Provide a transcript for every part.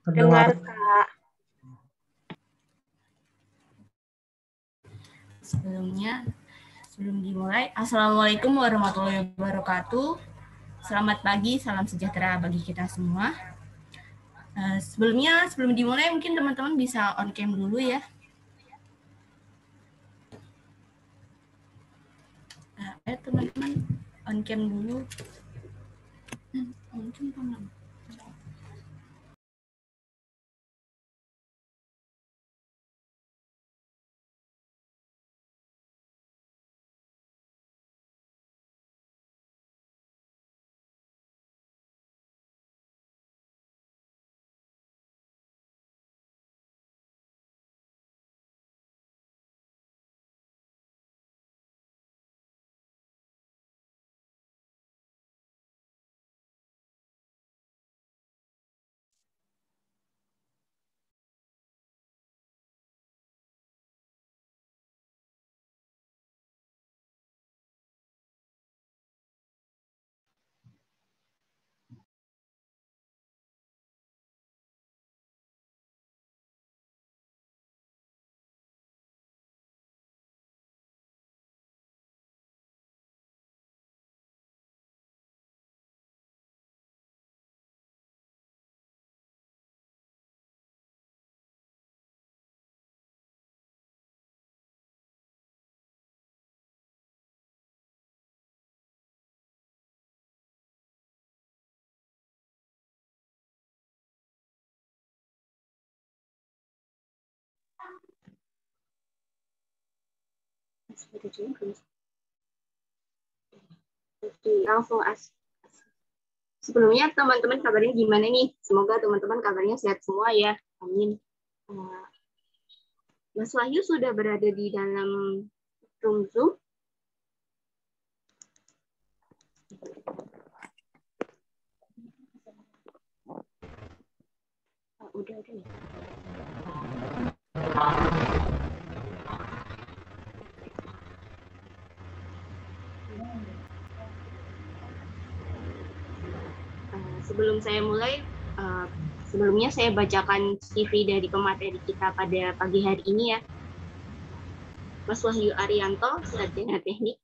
Dengar, Terdengar. Kak. Sebelum dimulai, Assalamualaikum warahmatullahi wabarakatuh. Selamat pagi, salam sejahtera bagi kita semua. Sebelum dimulai, mungkin teman-teman bisa on cam dulu ya. Teman-teman on cam dulu. Langsung Sebelumnya teman-teman kabarnya gimana nih? Semoga teman-teman kabarnya sehat semua ya. Amin. Mas Wahyu sudah berada di dalam room Zoom. Udah. Sebelum saya mulai, sebelumnya saya bacakan CV dari pemateri kita pada pagi hari ini ya. Mas Wahyu Arianto, sarjana teknik.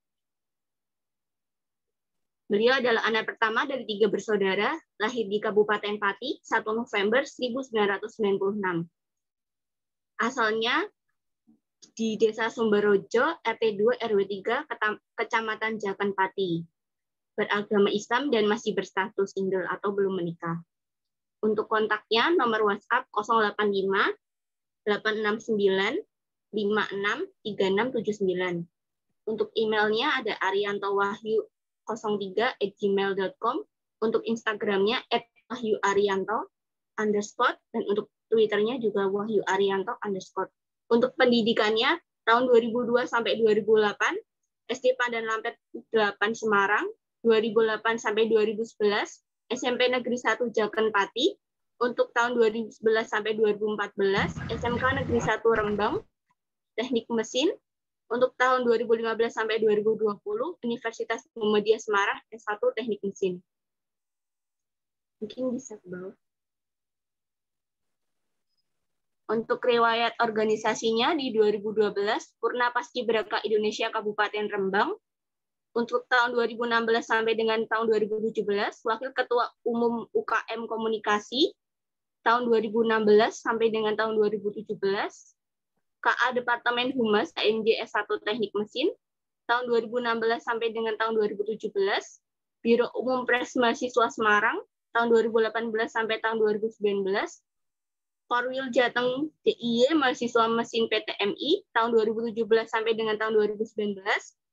Beliau adalah anak pertama dari 3 bersaudara, lahir di Kabupaten Pati, 1 November 1996. Asalnya di Desa Sumberrojo, RT 2 RW 3, Kecamatan Jakan Pati. Beragama Islam dan masih berstatus single atau belum menikah. Untuk kontaknya, nomor WhatsApp 085 869 563679. Untuk emailnya ada ariantowahyu03@gmail.com. Untuk Instagramnya @wahyuarianto_, dan untuk Twitternya juga wahyuarianto_. Untuk pendidikannya tahun 2002 sampai 2008, SD Pandan Lampet 8 Semarang, 2008 sampai 2011, SMP Negeri 1 Jaken Pati. Untuk tahun 2011 sampai 2014, SMK Negeri 1 Rembang, Teknik Mesin. Untuk tahun 2015 sampai 2020, Universitas Muhammadiyah Semarang, S1 Teknik Mesin. Mungkin bisa ke bawah. Untuk riwayat organisasinya di 2012, Purna Paskibraka Indonesia Kabupaten Rembang. Untuk tahun 2016 sampai dengan tahun 2017, Wakil Ketua Umum UKM Komunikasi. Tahun 2016 sampai dengan tahun 2017, KA Departemen Humas AMJ S1 Teknik Mesin, tahun 2016 sampai dengan tahun 2017, Biro Umum Pres Mahasiswa Semarang, tahun 2018 sampai tahun 2019, Korwil Jateng DIY Mahasiswa Mesin PTMI, tahun 2017 sampai dengan tahun 2019,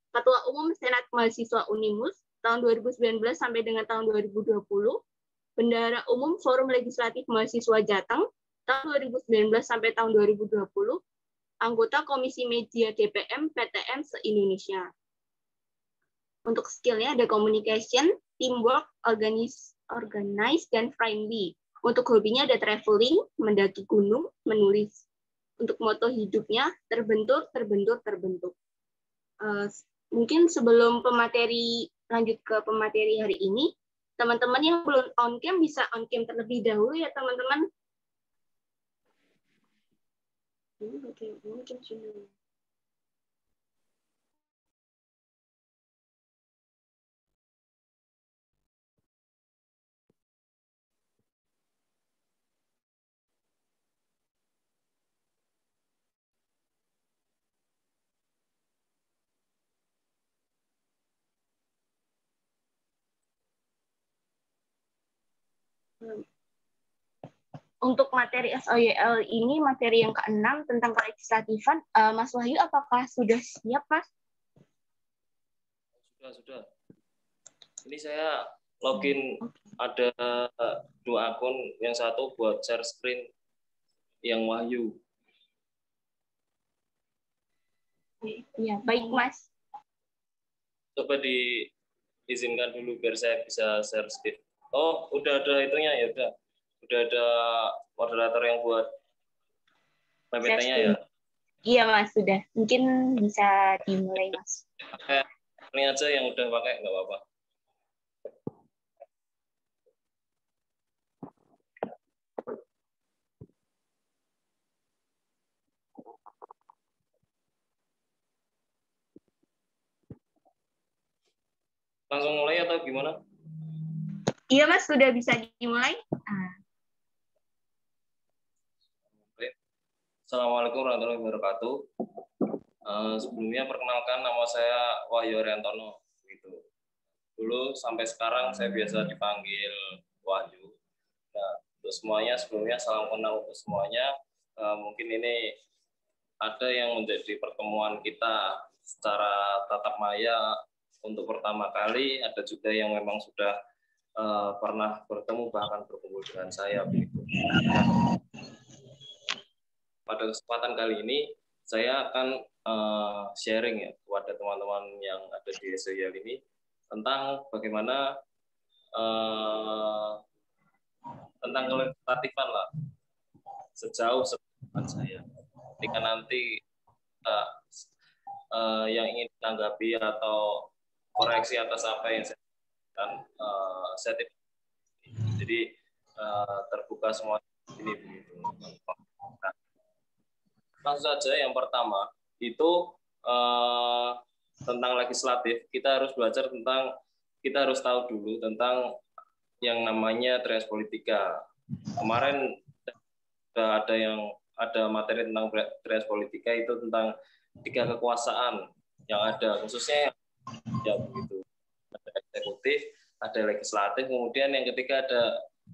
Ketua Umum Senat Mahasiswa Unimus, tahun 2019 sampai dengan tahun 2020, Bendahara Umum Forum Legislatif Mahasiswa Jateng, tahun 2019 sampai tahun 2020, anggota Komisi Media DPM PTM se-Indonesia. Untuk skillnya ada communication, teamwork, organize, dan friendly. Untuk hobinya ada traveling, mendaki gunung, menulis. Untuk moto hidupnya, terbentur. Mungkin sebelum lanjut ke pemateri hari ini, teman-teman yang belum on cam bisa on cam terlebih dahulu ya teman-teman. Untuk materi SOYL ini, materi yang ke-6 tentang kelegislatifan, Mas Wahyu apakah sudah siap, Mas? Sudah. Ini saya login, ada 2 akun, yang satu buat share screen yang Wahyu. Iya, baik Mas. Coba diizinkan dulu biar saya bisa share screen. Oh, udah ada itunya ya, udah ada moderator yang buat PPT-nya ya? Iya Mas, sudah. Mungkin bisa dimulai Mas. Ini aja yang udah pakai, nggak apa-apa. Langsung mulai atau gimana? Iya Mas, sudah bisa dimulai. Assalamualaikum warahmatullahi wabarakatuh. Sebelumnya perkenalkan, nama saya Wahyu Ariantono. Gitu. Dulu sampai sekarang saya biasa dipanggil Wahyu. Nah, untuk semuanya sebelumnya salam kenal untuk semuanya. Mungkin ini ada yang menjadi pertemuan kita secara tatap maya untuk pertama kali, ada juga yang memang sudah pernah bertemu bahkan berkumpul dengan saya begitu. Nah, pada kesempatan kali ini saya akan sharing ya kepada teman-teman yang ada di SOYL ini tentang bagaimana tentang kelegislatifan lah sejauh sepengetahuan saya. Ketika nanti yang ingin ditanggapi atau koreksi atas apa yang saya lakukan, saya tidak. Jadi terbuka semua ini begitu. Langsung saja yang pertama itu tentang legislatif. Kita harus belajar tentang, kita harus tahu dulu tentang yang namanya trias politika. Kemarin ada materi tentang trias politika, itu tentang 3 kekuasaan yang ada, khususnya ya begitu. Ada eksekutif, ada legislatif, kemudian yang ketiga ada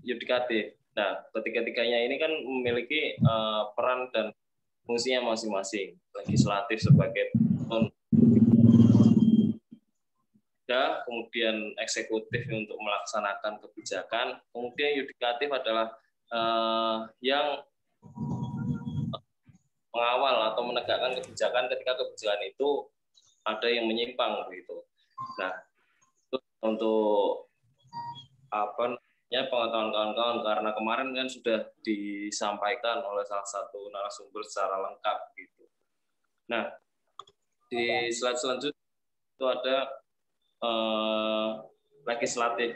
yudikatif. Nah, ketiga-tiganya ini kan memiliki peran dan fungsinya masing-masing. Legislatif sebagai kemudian eksekutif untuk melaksanakan kebijakan, kemudian yudikatif adalah yang mengawal atau menegakkan kebijakan ketika kebijakan itu ada yang menyimpang begitu. Nah, untuk apa namanya pengetahuan kawan-kawan, karena kemarin kan sudah disampaikan oleh salah satu narasumber secara lengkap gitu. Nah, di slide selanjutnya itu ada legislatif.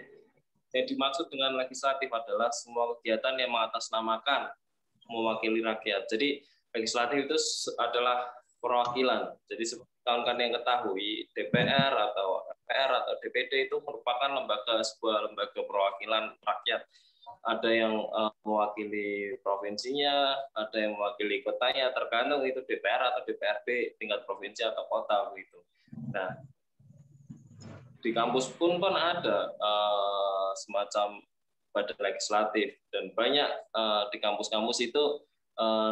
Yang dimaksud dengan legislatif adalah semua kegiatan yang mengatasnamakan mewakili rakyat. Jadi legislatif itu adalah perwakilan. Jadi seperti kawan-kawan yang ketahui, DPR atau MPR atau DPD itu merupakan sebuah lembaga perwakilan rakyat. Ada yang mewakili provinsinya, ada yang mewakili kotanya, tergantung itu DPR atau DPRD tingkat provinsi atau kota begitu. Nah, di kampus pun ada semacam badan legislatif, dan banyak di kampus-kampus itu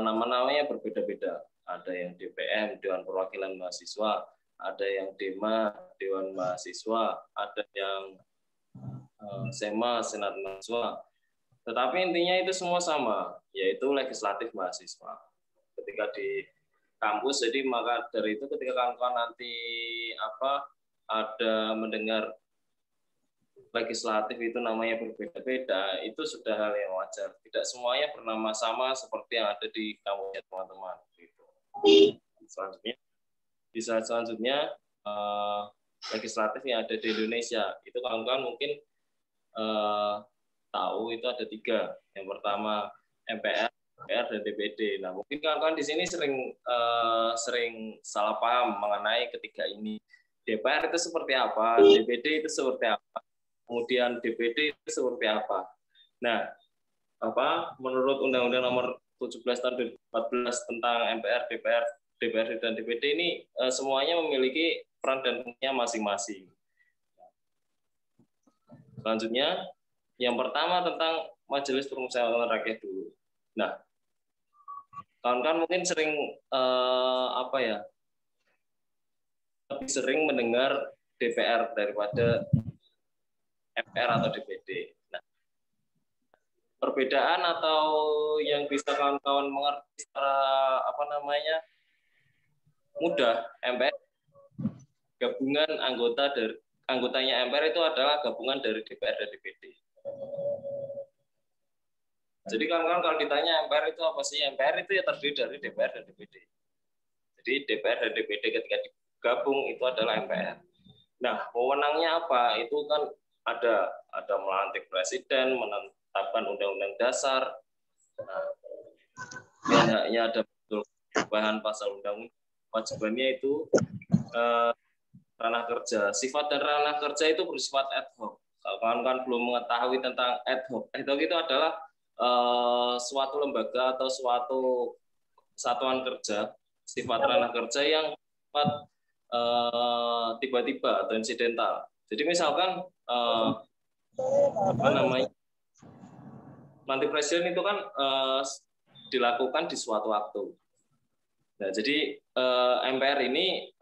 nama-namanya berbeda-beda. Ada yang DPM, Dewan Perwakilan Mahasiswa, ada yang DEMA, Dewan Mahasiswa, ada yang SEMA, Senat Mahasiswa. Tetapi intinya itu semua sama, yaitu legislatif mahasiswa. Ketika di kampus, jadi maka dari itu ketika kawan-kawan nanti ada mendengar legislatif itu namanya berbeda-beda, itu sudah hal yang wajar. Tidak semuanya bernama sama seperti yang ada di kampusnya teman-teman. Gitu. Selanjutnya legislatif yang ada di Indonesia itu kawan-kawan mungkin tahu itu ada 3. Yang pertama MPR, DPR dan DPD. Nah, mungkin kawan-kawan di sini sering salah paham mengenai ketiga ini. DPR itu seperti apa, DPD itu seperti apa, kemudian DPD itu seperti apa. Nah, menurut Undang-Undang Nomor 17 tahun 2014 tentang MPR, DPR, DPRD dan DPD ini semuanya memiliki peran dan fungsinya masing-masing. Selanjutnya, yang pertama tentang Majelis Permusyawaratan Rakyat dulu. Nah, kawan-kawan mungkin sering lebih sering mendengar DPR daripada MPR atau DPD. Nah, perbedaan atau yang bisa kawan-kawan mengerti secara mudah, MPR gabungan anggotanya MPR itu adalah gabungan dari DPR dan DPD. Jadi kawan-kawan kalau ditanya MPR itu apa sih? MPR itu ya terdiri dari DPR dan DPD. Jadi DPR dan DPD ketika digabung itu adalah MPR. Nah, wewenangnya apa? Itu kan ada melantik presiden, menetapkan undang-undang dasar. Nah, dan haknya ada perubahan pasal undang-undang. Wajibannya itu ranah kerja. Sifat dan ranah kerja itu bersifat ad hoc. Kalau kawan-kawan belum mengetahui tentang ad hoc itu adalah suatu lembaga atau suatu satuan kerja, sifat ranah kerja yang sifat tiba-tiba atau insidental. Jadi misalkan nanti presiden itu kan dilakukan di suatu waktu. Nah, jadi MPR ini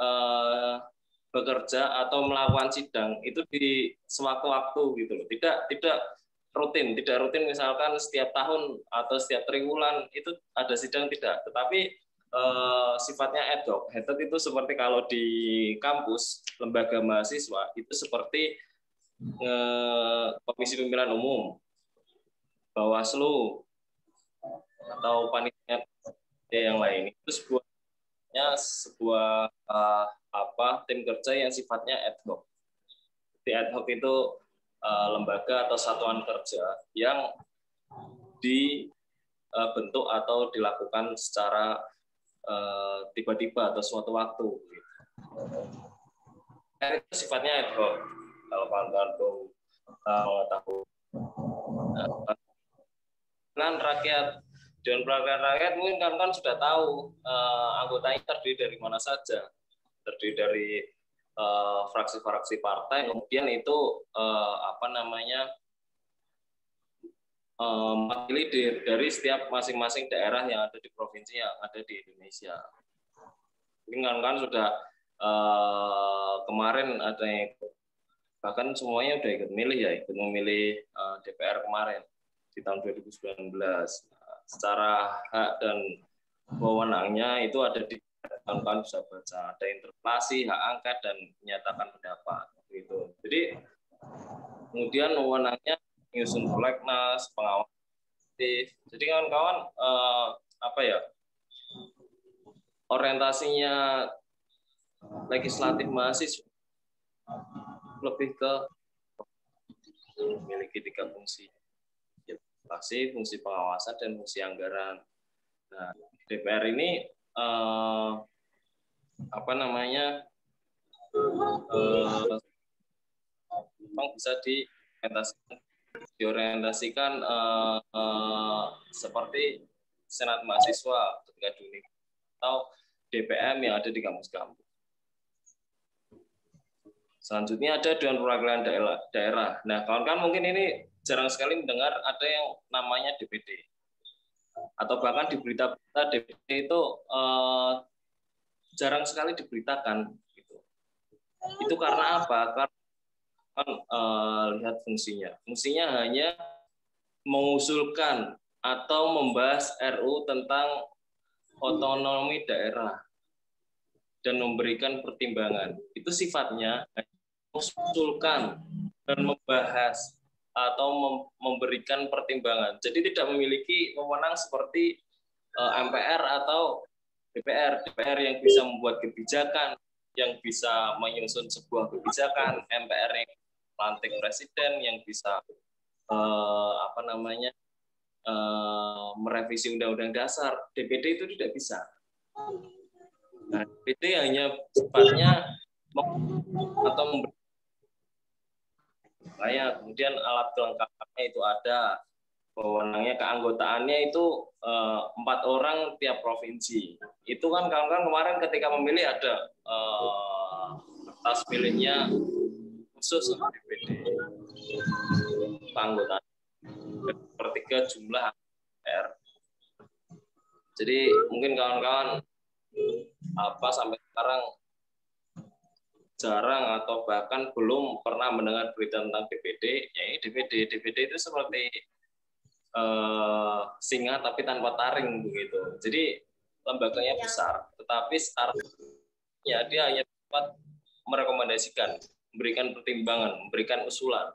bekerja atau melakukan sidang itu di sewaktu-waktu gitu loh. Tidak rutin misalkan setiap tahun atau setiap triwulan itu ada sidang, tidak. Tetapi sifatnya ad hoc. Ad hoc itu seperti kalau di kampus, lembaga mahasiswa itu seperti Komisi Pemilihan Umum, Bawaslu atau panitia yang lain. Itu sebuah tim kerja yang sifatnya ad hoc. Di ad hoc itu lembaga atau satuan kerja yang dibentuk atau dilakukan secara tiba-tiba atau suatu waktu. Itu sifatnya ad hoc. Kalau kawan-kawan mengetahui. Dewan rakyat mungkin kawan-kawan sudah tahu anggotanya terdiri dari mana saja. Terdiri dari fraksi-fraksi partai, kemudian itu mewakili dari setiap masing-masing daerah yang ada di provinsi yang ada di Indonesia. Mungkin kan sudah kemarin ada yang bahkan semuanya udah ikut memilih DPR kemarin di tahun 2019. Secara hak dan wewenangnya itu ada di kawan-kawan bisa baca, ada interpelasi, hak angket, dan menyatakan pendapat gitu. Jadi kemudian wewenangnya menyusun prolegnas, pengawasan. Jadi kawan-kawan orientasinya legislatif mahasiswa lebih ke memiliki 3 fungsi, fungsi pengawasan dan fungsi anggaran. Nah, DPR ini memang bisa diorientasikan seperti Senat Mahasiswa ketika di atau DPM yang ada di kampus-kampus. Selanjutnya ada Dewan Perwakilan Daerah. Nah, kawan-kawan mungkin ini jarang sekali mendengar ada yang namanya DPD. Atau bahkan di berita-berita DPD itu jarang sekali diberitakan. Gitu. Itu karena apa? Karena lihat fungsinya. Fungsinya hanya mengusulkan atau membahas RU tentang otonomi daerah dan memberikan pertimbangan. Itu sifatnya mengusulkan dan membahas atau memberikan pertimbangan. Jadi tidak memiliki wewenang seperti MPR atau DPR. DPR yang bisa membuat kebijakan, yang bisa menyusun sebuah kebijakan, MPR yang melantik presiden, yang bisa merevisi Undang-Undang Dasar, DPD itu tidak bisa. Nah, DPD hanya sifatnya atau memberi, kemudian alat kelengkapannya itu ada, wewenangnya, keanggotaannya itu 4 orang tiap provinsi. Itu kan kawan-kawan kemarin ketika memilih ada kertas pilihnya khusus untuk DPD. Keanggotaan sepertiga jumlah DPR. Jadi mungkin kawan-kawan sampai sekarang jarang atau bahkan belum pernah mendengar berita tentang DPD. Ya ini DPD itu seperti singa tapi tanpa taring begitu. Jadi lembaganya besar, tetapi startnya dia hanya dapat merekomendasikan, memberikan pertimbangan, memberikan usulan.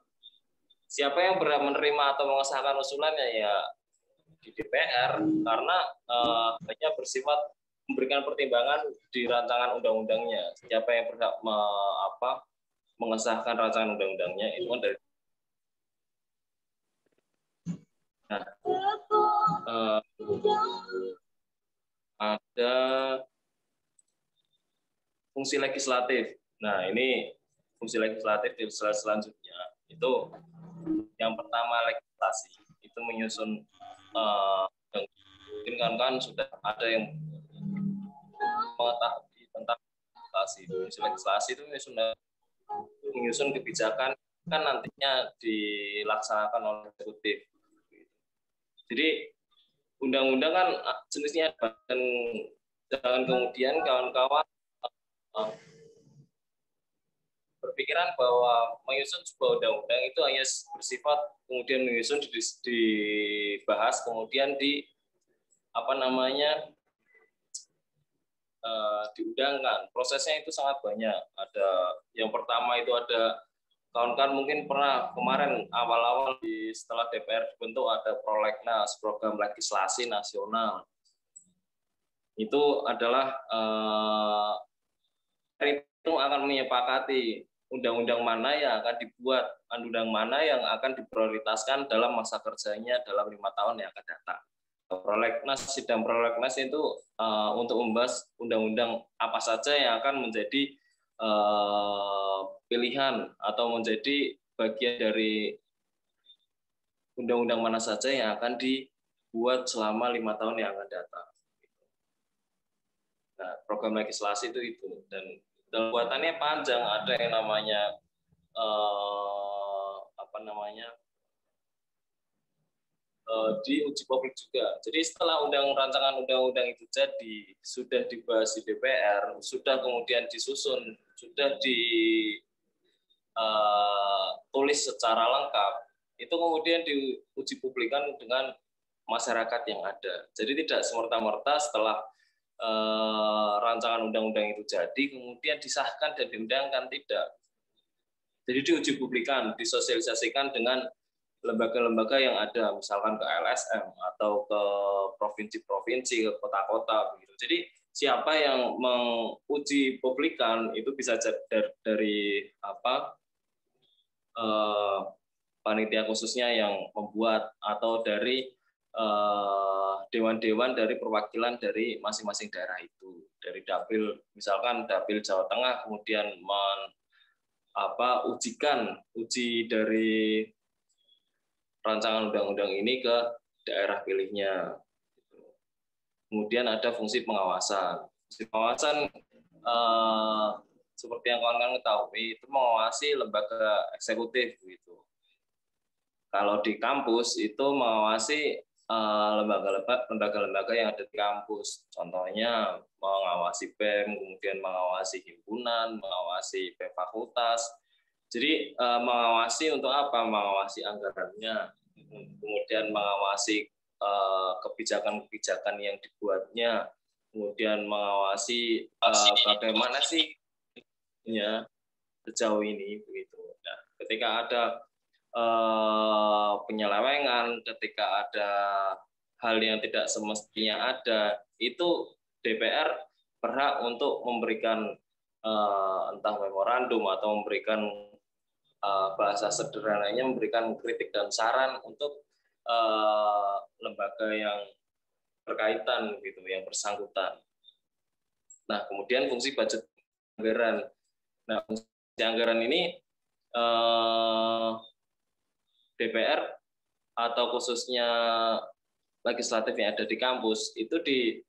Siapa yang berhak menerima atau mengesahkan usulannya ya di DPR, karena hanya bersifat memberikan pertimbangan di rancangan undang-undangnya. Siapa yang berhak mengesahkan rancangan undang-undangnya itu kan dari ada fungsi legislatif. Nah, ini fungsi legislatif di slide selanjutnya. Itu yang pertama legislasi. Itu menyusun mungkin kan sudah ada yang mengetahui tentang legislasi. Fungsi legislasi itu menyusun kebijakan kan nantinya dilaksanakan oleh eksekutif. Jadi undang-undang kan jenisnya dan jangan kemudian kawan-kawan berpikiran bahwa menyusun sebuah undang-undang itu hanya bersifat kemudian menyusun dibahas kemudian diundangkan. Prosesnya itu sangat banyak. Ada yang pertama itu ada kawan-kawan mungkin pernah kemarin awal-awal setelah DPR dibentuk ada prolegnas, program legislasi nasional. Itu adalah itu akan menyepakati undang-undang mana yang akan dibuat, undang mana yang akan diprioritaskan dalam masa kerjanya dalam 5 tahun yang akan datang. Prolegnas, sidang prolegnas itu untuk membahas undang-undang apa saja yang akan menjadi pilihan atau menjadi bagian dari undang-undang mana saja yang akan dibuat selama 5 tahun yang akan datang. Nah, program legislasi itu dan buatannya panjang. Ada yang namanya di uji publik juga. Jadi setelah rancangan undang-undang itu jadi, sudah dibahas di DPR, sudah kemudian disusun, sudah ditulis secara lengkap, itu kemudian diuji publikan dengan masyarakat yang ada. Jadi tidak semerta-merta setelah rancangan undang-undang itu jadi, kemudian disahkan dan diundangkan, tidak. Jadi diuji publikan, disosialisasikan dengan lembaga-lembaga yang ada, misalkan ke LSM atau ke provinsi-provinsi, ke kota-kota begitu. Jadi siapa yang menguji publikan itu bisa dari panitia khususnya yang membuat atau dari dewan-dewan dari perwakilan dari masing-masing daerah itu, dari dapil, misalkan dapil Jawa Tengah kemudian uji dari rancangan undang-undang ini ke daerah pilihnya. Kemudian ada fungsi pengawasan. Fungsi pengawasan seperti yang kawan-kawan ketahui itu mengawasi lembaga eksekutif gitu. Kalau di kampus itu mengawasi lembaga-lembaga yang ada di kampus. Contohnya mengawasi BEM, kemudian mengawasi himpunan, mengawasi BEM fakultas. Jadi mengawasi untuk apa? Mengawasi anggarannya, kemudian mengawasi kebijakan-kebijakan yang dibuatnya, kemudian mengawasi bagaimana sih sejauh ini begitu. Nah, ketika ada penyelewengan, ketika ada hal yang tidak semestinya ada, itu DPR berhak untuk memberikan entah memorandum atau memberikan bahasa sederhananya memberikan kritik dan saran untuk lembaga yang berkaitan gitu, yang bersangkutan. Nah, kemudian fungsi budget anggaran. Nah, fungsi anggaran ini DPR atau khususnya legislatif yang ada di kampus itu di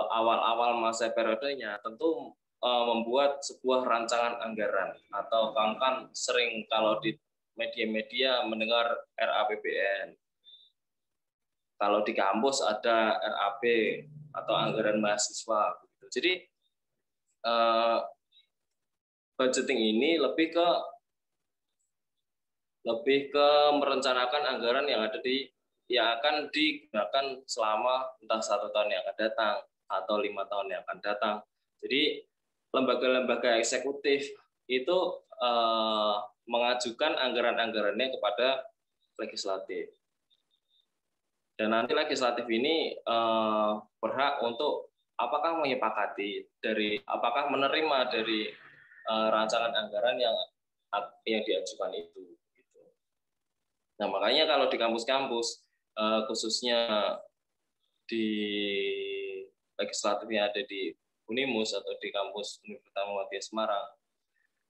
awal-awal masa periodenya tentu membuat sebuah rancangan anggaran, atau kan sering kalau di media-media mendengar RAPBN. Kalau di kampus ada RAP atau anggaran mahasiswa. Jadi budgeting ini lebih ke merencanakan anggaran yang akan digunakan selama entah 1 tahun yang akan datang atau 5 tahun yang akan datang. Jadi lembaga-lembaga eksekutif itu mengajukan anggaran-anggarannya kepada legislatif. Dan nanti legislatif ini berhak untuk apakah menyepakati apakah menerima dari rancangan anggaran yang diajukan itu. Nah, makanya kalau di kampus-kampus, khususnya di legislatif yang ada di Unimus atau di kampus Universitas Muhammadiyah Semarang,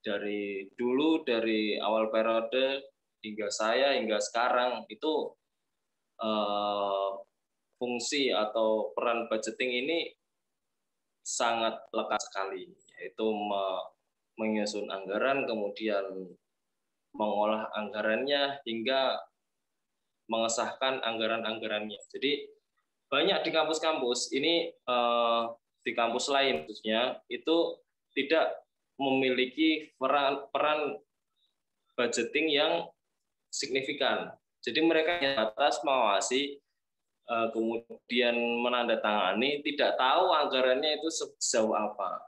dari awal periode hingga sekarang itu fungsi atau peran budgeting ini sangat lekat sekali, yaitu menyusun anggaran, kemudian mengolah anggarannya hingga mengesahkan anggaran-anggarannya. Jadi banyak di kampus-kampus ini, di kampus lain khususnya itu tidak memiliki peran budgeting yang signifikan. Jadi mereka atas mengawasi, kemudian menandatangani, tidak tahu anggarannya itu sejauh apa.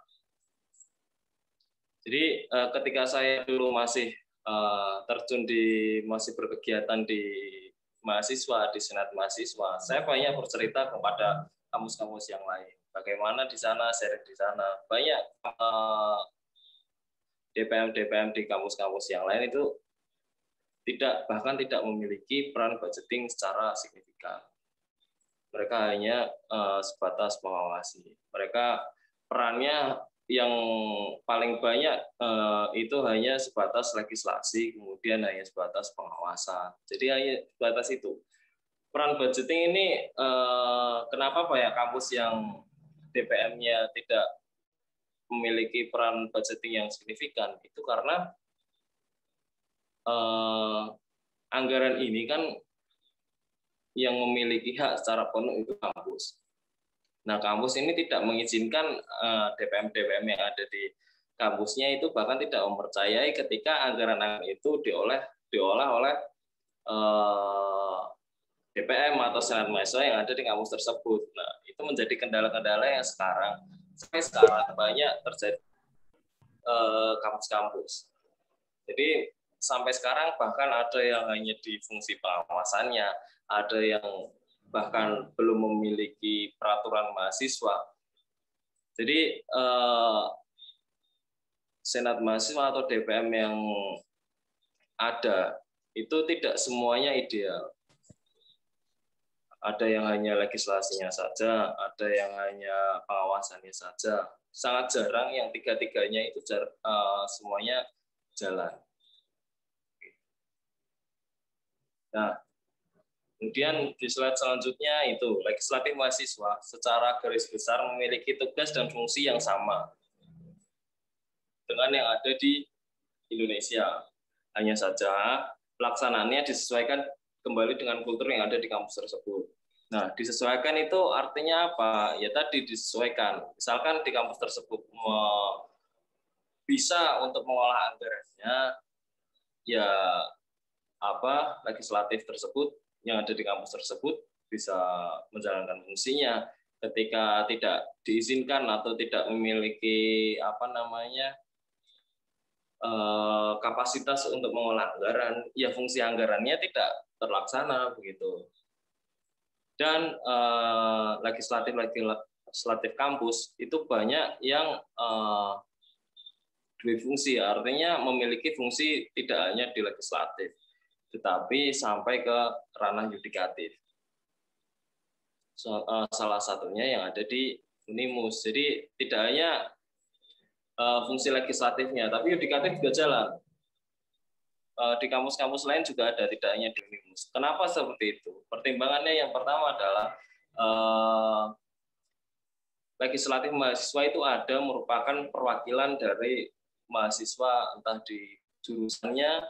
Jadi ketika saya dulu masih masih berkegiatan di mahasiswa, di senat mahasiswa, saya banyak bercerita kepada kampus-kampus yang lain. Bagaimana di sana, sharing di sana. Banyak DPM di kampus-kampus yang lain itu bahkan tidak memiliki peran budgeting secara signifikan. Mereka hanya sebatas mengawasi. Mereka perannya yang paling banyak itu hanya sebatas legislasi, kemudian hanya sebatas pengawasan. Jadi hanya sebatas itu. Peran budgeting ini kenapa banyak kampus yang DPM-nya tidak memiliki peran budgeting yang signifikan? Itu karena anggaran ini kan yang memiliki hak secara penuh itu kampus. Nah, kampus ini tidak mengizinkan DPM yang ada di kampusnya itu bahkan tidak mempercayai ketika anggaran itu diolah oleh DPM atau senat mahasiswa yang ada di kampus tersebut. Nah, itu menjadi kendala-kendala yang sampai sekarang banyak terjadi kampus-kampus. Jadi sampai sekarang bahkan ada yang hanya di fungsi pengawasannya, ada yang bahkan belum memiliki peraturan mahasiswa. Jadi senat mahasiswa atau DPM yang ada itu tidak semuanya ideal. Ada yang hanya legislasinya saja, ada yang hanya pengawasannya saja. Sangat jarang yang tiga-tiganya itu semuanya jalan. Nah, kemudian di slide selanjutnya itu legislatif mahasiswa secara garis besar memiliki tugas dan fungsi yang sama dengan yang ada di Indonesia. Hanya saja pelaksanaannya disesuaikan kembali dengan kultur yang ada di kampus tersebut. Nah, disesuaikan itu artinya apa? Ya tadi disesuaikan. Misalkan di kampus tersebut bisa untuk mengolah anggarannya, ya legislatif tersebut yang ada di kampus tersebut bisa menjalankan fungsinya. Ketika tidak diizinkan atau tidak memiliki kapasitas untuk mengolah anggaran, ya fungsi anggarannya tidak terlaksana begitu. Dan legislatif kampus itu banyak yang dua fungsi, artinya memiliki fungsi tidak hanya di legislatif, tetapi sampai ke ranah yudikatif. Salah satunya yang ada di Unimus. Jadi tidak hanya fungsi legislatifnya, tapi yudikatif juga jalan. Di kampus-kampus lain juga ada, tidak hanya di Unimus. Kenapa seperti itu? Pertimbangannya yang pertama adalah legislatif mahasiswa itu ada merupakan perwakilan dari mahasiswa entah di jurusannya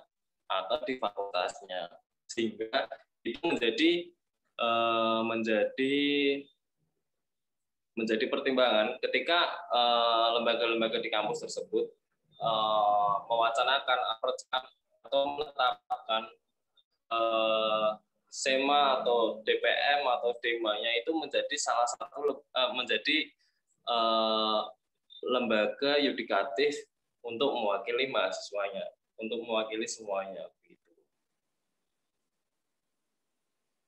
atau di fakultasnya, sehingga itu menjadi pertimbangan ketika lembaga-lembaga di kampus tersebut mewacanakan atau menetapkan SEMA atau DPM atau DEMA-nya itu menjadi salah satu menjadi lembaga yudikatif untuk mewakili mahasiswanya, untuk mewakili semuanya.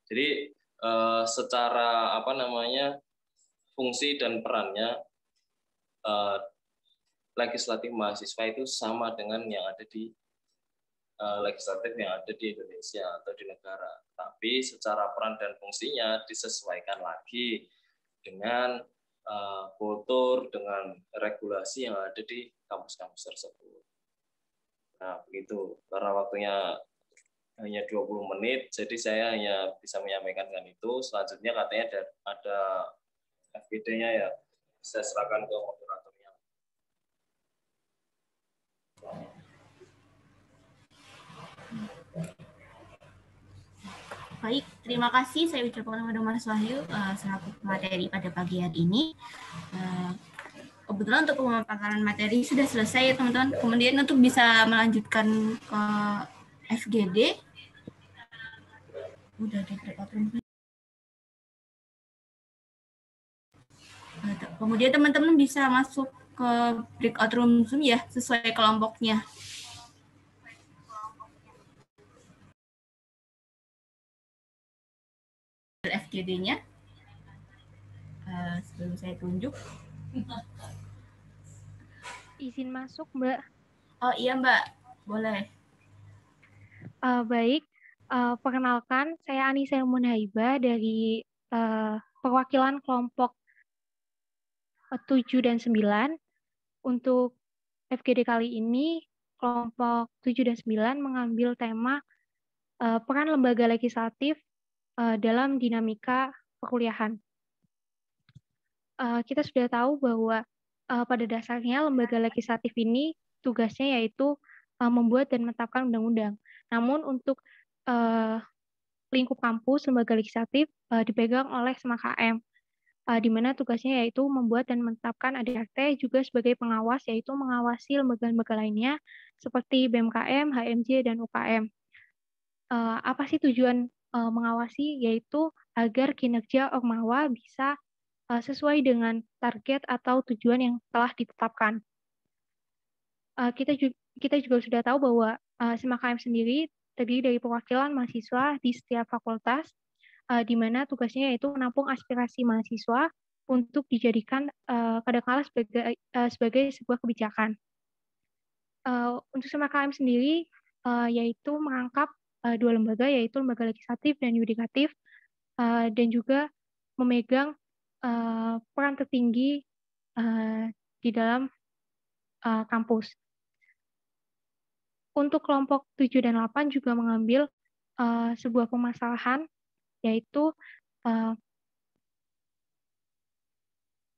Jadi secara fungsi dan perannya legislatif mahasiswa itu sama dengan yang ada di legislatif yang ada di Indonesia atau di negara. Tapi secara peran dan fungsinya disesuaikan lagi dengan kultur, dengan regulasi yang ada di kampus-kampus tersebut. Nah, begitu. Karena waktunya hanya 20 menit, jadi saya hanya bisa menyampaikan dengan itu. Selanjutnya katanya ada FGD-nya ya, saya serahkan ke moderatornya. Baik, terima kasih saya ucapkan kepada Mas Wahyu selaku materi pada pagi hari ini. Kebetulan untuk pemaparan materi sudah selesai ya teman-teman. Kemudian untuk bisa melanjutkan ke FGD, udah di breakout room. Kemudian teman-teman bisa masuk ke breakout room Zoom ya, sesuai kelompoknya. FGD-nya. Sebelum saya tunjuk. Izin masuk, Mbak. Oh iya, Mbak. Boleh. Baik. Perkenalkan, saya Anissa Munhaiba dari perwakilan kelompok 7 dan 9. Untuk FGD kali ini, kelompok 7 dan 9 mengambil tema peran lembaga legislatif dalam dinamika perkuliahan. Kita sudah tahu bahwa pada dasarnya lembaga legislatif ini tugasnya yaitu membuat dan menetapkan undang-undang. Namun untuk lingkup kampus, lembaga legislatif dipegang oleh SMAKM, di mana tugasnya yaitu membuat dan menetapkan ADART, juga sebagai pengawas, yaitu mengawasi lembaga-lembaga lainnya seperti BMKM, HMJ, dan UKM. Apa sih tujuan mengawasi? Yaitu agar kinerja Ormawa bisa sesuai dengan target atau tujuan yang telah ditetapkan. Kita juga sudah tahu bahwa SMAKM sendiri terdiri dari perwakilan mahasiswa di setiap fakultas, di mana tugasnya yaitu menampung aspirasi mahasiswa untuk dijadikan kadangkala sebagai sebuah kebijakan. Untuk SMAKM sendiri yaitu merangkap dua lembaga, yaitu lembaga legislatif dan yudikatif, dan juga memegang peran tertinggi di dalam kampus. Untuk kelompok 7 dan 8 juga mengambil sebuah permasalahan, yaitu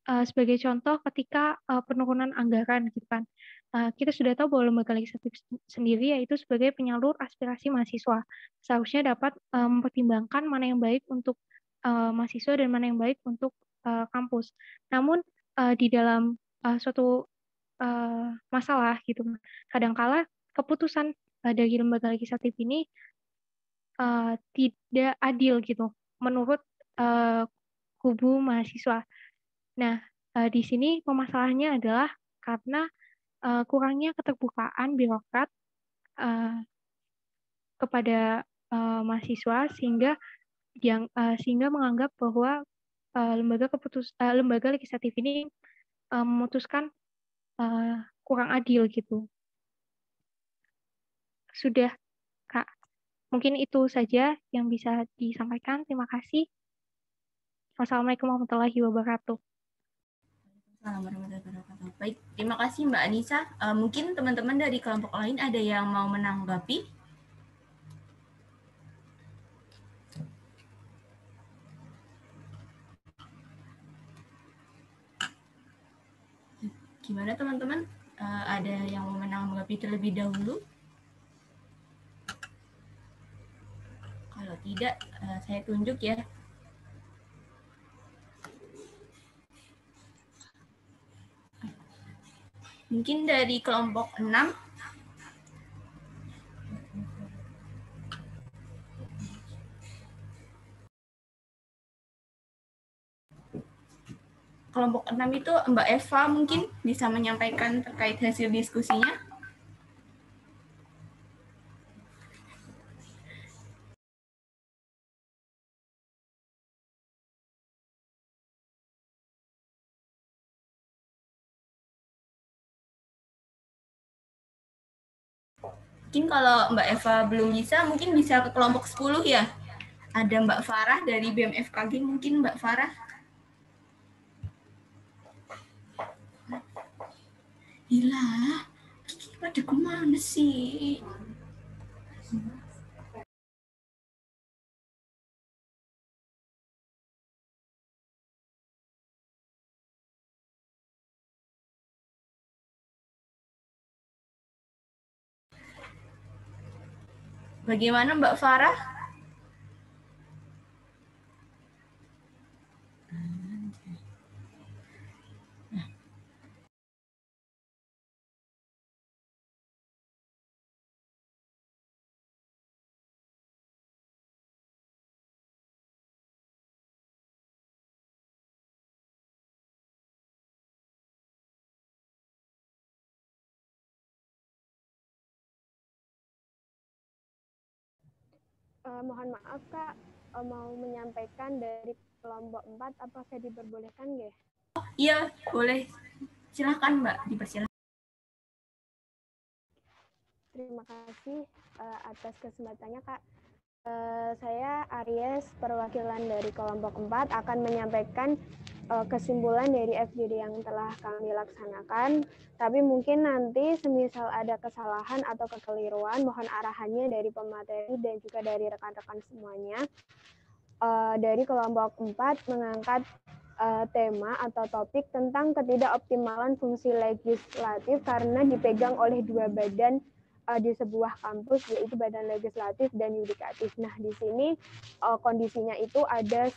sebagai contoh ketika penurunan anggaran, gitu kan. Kita sudah tahu bahwa lembaga legislatif sendiri yaitu sebagai penyalur aspirasi mahasiswa. Seharusnya dapat mempertimbangkan mana yang baik untuk mahasiswa dan mana yang baik untuk kampus. Namun di dalam suatu masalah gitu, kadangkala keputusan dari lembaga legislatif ini tidak adil gitu menurut kubu mahasiswa. Nah, di sini permasalahannya adalah karena kurangnya keterbukaan birokrat kepada mahasiswa, sehingga menganggap bahwa lembaga legislatif ini memutuskan kurang adil gitu. Sudah, Kak. Mungkin itu saja yang bisa disampaikan. Terima kasih. Wassalamualaikum warahmatullahi wabarakatuh. Baik, terima kasih Mbak Anissa. Mungkin teman-teman dari kelompok lain ada yang mau menanggapi? Gimana teman-teman? Ada yang mau menanggapi terlebih dahulu? Kalau tidak, saya tunjuk ya. Mungkin dari kelompok 6. Kelompok 6 itu Mbak Eva mungkin bisa menyampaikan terkait hasil diskusinya. Mungkin kalau Mbak Eva belum bisa, mungkin bisa ke kelompok 10 ya. Ada Mbak Farah dari BMFKG, mungkin Mbak Farah. Gila, pada kemana sih? Bagaimana Mbak Farah? Mohon maaf Kak, mau menyampaikan dari kelompok 4, apakah diperbolehkan nggih? Iya, boleh. Silahkan Mbak, dipersilahkan. Terima kasih atas kesempatannya Kak. Saya Aries, perwakilan dari kelompok 4, akan menyampaikan kesimpulan dari FGD yang telah kami laksanakan. Tapi mungkin nanti semisal ada kesalahan atau kekeliruan, mohon arahannya dari pemateri dan juga dari rekan-rekan semuanya. Dari kelompok 4 mengangkat tema atau topik tentang ketidakoptimalan fungsi legislatif karena dipegang oleh dua badan di sebuah kampus, yaitu badan legislatif dan yudikatif. Nah, di sini kondisinya itu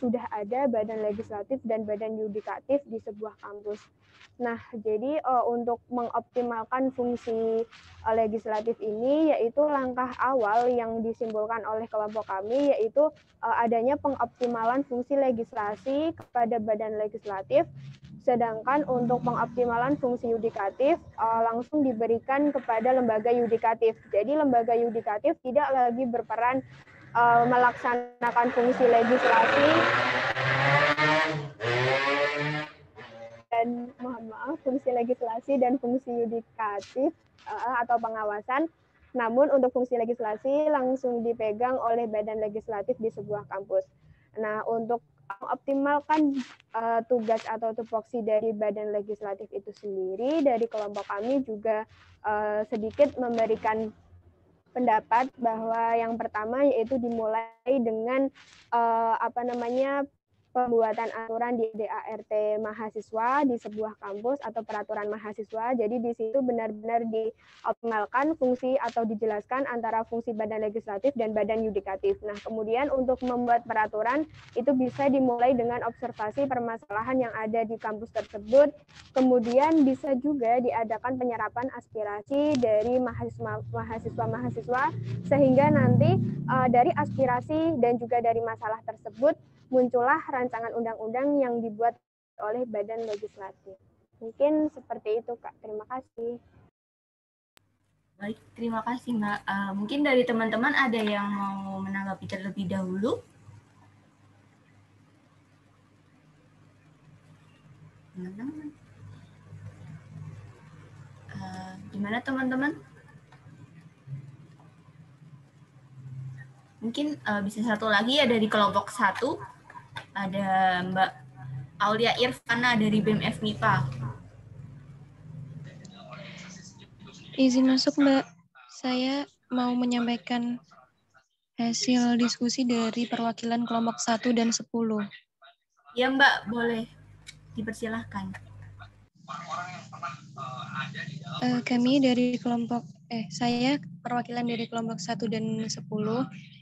sudah ada badan legislatif dan badan yudikatif di sebuah kampus. Nah, jadi untuk mengoptimalkan fungsi legislatif ini, yaitu langkah awal yang disimpulkan oleh kelompok kami, yaitu adanya pengoptimalan fungsi legislasi kepada badan legislatif, sedangkan untuk pengoptimalan fungsi yudikatif langsung diberikan kepada lembaga yudikatif. Jadi lembaga yudikatif tidak lagi berperan melaksanakan fungsi legislasi dan fungsi legislasi dan fungsi yudikatif atau pengawasan. Namun untuk fungsi legislasi langsung dipegang oleh badan legislatif di sebuah kampus. Nah, untuk mengoptimalkan tugas atau tupoksi dari badan legislatif itu sendiri, dari kelompok kami juga sedikit memberikan pendapat bahwa yang pertama yaitu dimulai dengan pembuatan aturan di ADART mahasiswa di sebuah kampus atau peraturan mahasiswa. Jadi di situ benar-benar dioptimalkan fungsi atau dijelaskan antara fungsi badan legislatif dan badan yudikatif. Nah, kemudian untuk membuat peraturan itu bisa dimulai dengan observasi permasalahan yang ada di kampus tersebut. Kemudian bisa juga diadakan penyerapan aspirasi dari mahasiswa-mahasiswa sehingga nanti dari aspirasi dan juga dari masalah tersebut muncullah rancangan undang-undang yang dibuat oleh badan legislatif. Mungkin seperti itu, Kak. Terima kasih. Baik, terima kasih, Mbak. Mungkin dari teman-teman ada yang mau menanggapi terlebih dahulu? Teman-teman. Gimana teman-teman? Mungkin bisa satu lagi ya dari kelompok 1, ada Mbak Aulia Irfana dari BEM FMIPA. Izin masuk, Mbak. Saya mau menyampaikan hasil diskusi dari perwakilan kelompok 1 dan 10. Ya, Mbak, boleh. Dipersilahkan. Saya perwakilan dari kelompok 1 dan 10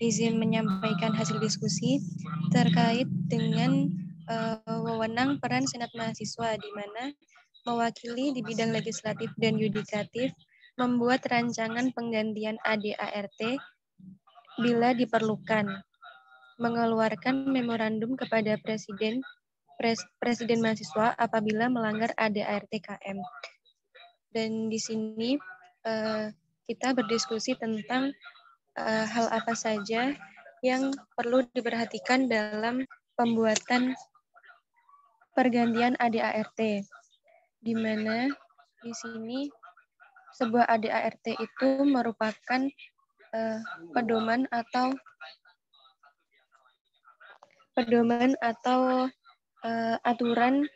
izin menyampaikan hasil diskusi terkait dengan wewenang peran Senat Mahasiswa, di mana mewakili di bidang legislatif dan yudikatif membuat rancangan penggantian AD/ART bila diperlukan, mengeluarkan memorandum kepada Presiden mahasiswa apabila melanggar AD/ART KM. Dan di sini kita berdiskusi tentang hal apa saja yang perlu diperhatikan dalam pembuatan pergantian AD/ART, di mana di sini sebuah AD/ART itu merupakan pedoman atau aturan